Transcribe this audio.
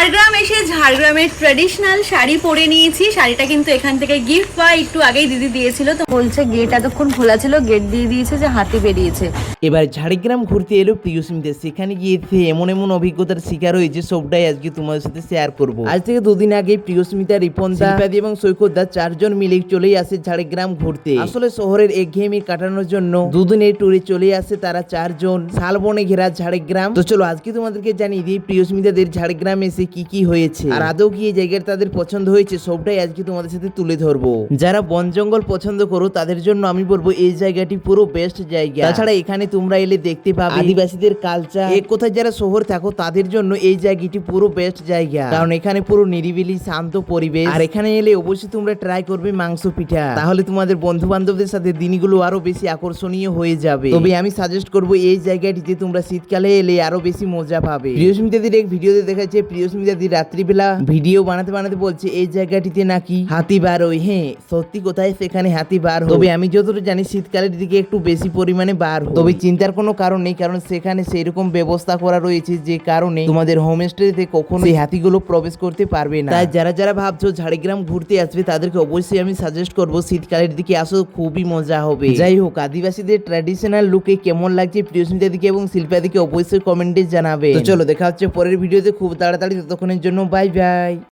ঝাড়গ্রাম এসে ঝাড়গ্রামের ট্র্যাডিশনাল শাড়ি পরে নিয়েছি। শাড়িটা কিন্তু এখান থেকে গিফট বা একটু আগেই দিদি দিয়েছিল, তো বলছে গেট এতক্ষণ খোলা ছিল, গেট দিয়ে দিয়েছে যে হাতি বেরিয়েছে। এবার ঝাড়গ্রাম ঘুরতে এলো প্রিয়সীমিতা, সেখানে গিয়েছে এমন এমন অভিজ্ঞতার শিকার হয়েছে, সবটাই আজকে তোমাদের সাথে শেয়ার করব। আজ থেকে দুদিন আগে প্রিয়সীমিতা, রিপনদা, শিল্পাদি এবং সৈকতদা চারজন মিলে চলেই আসে ঝাড়গ্রাম ঘুরতে। আসলে শহরের একঘেয়েমি কাটানোর জন্য দুদিনের ট্যুরে চলে আসে তারা চারজন শালবনে ঘেরা ঝাড়গ্রাম। তো চলো আজকে তোমাদেরকে জানিয়ে দিই প্রিয়সীমিতাদের ঝাড়গ্রাম এসে কি কি হয়েছে, আর আদৌ কি এই জায়গাটা তাদের পছন্দ হয়েছে, সবটাই আজকে তোমাদের সাথে তুলে ধরবো। যারা বন জঙ্গল পছন্দ করো তাদের জন্য আমি বলবো এই জায়গাটি পুরো বেস্ট জায়গা। তাছাড়া এখানে তোমরা এলে দেখতে পাবে আদিবাসীদের কালচার। এক কথায় যারা শহর থাকো তাদের জন্য এই জায়গাটি পুরো বেস্ট জায়গা, কারণ এখানে পুরো নিরিবিলি শান্ত পরিবেশ। আর এখানে এলে অবশ্যই তোমরা ট্রাই করবে মাংস পিঠা, তাহলে তোমাদের বন্ধু বান্ধবদের সাথে দিনগুলো আরো বেশি আকর্ষণীয় হয়ে যাবে। তবে আমি সাজেস্ট করবো এই জায়গাটিতে তোমরা শীতকালে এলে আরো বেশি মজা পাবে। প্রিয়সীমিতাদির এক ভিডিওতে দেখাচ্ছে প্রিয়সীমিতাদি রাত্রিবেলা ভিডিও বানাতে বানাতে বলছে এই জায়গাটিতে নাকি হাতি বার হয়। হ্যাঁ সত্যি কোথায় সেখানে হাতি বার হয়, তবে আমি যতটুকু জানি শীতকালের দিকে একটু বেশি পরিমাণে বার হয়। তবে চিন্তার কোনো কারণ নেই, কারণ সেখানে সেই রকম ব্যবস্থা করা রয়েছে যে কারণে তোমাদের হোমস্টেতে কখনো এই হাতিগুলো প্রবেশ করতে পারবে না। তাই যারা যারা ভাবছো ঝাড়গ্রাম ঘুরতে আসবে তাদেরকে অবশ্যই আমি সাজেস্ট করবো শীতকালের দিকে আসো, খুবই মজা হবে। যাই হোক, আদিবাসীদের ট্র্যাডিশনাল লুকে কেমন লাগছে প্রিয়সীমিতাদিকে এবং শিল্পাদিকে অবশ্যই কমেন্টে জানাবে। তো চলো দেখা হচ্ছে পরের ভিডিওতে খুব তাড়াতাড়ি, ততক্ষণের জন্য বাই বাই।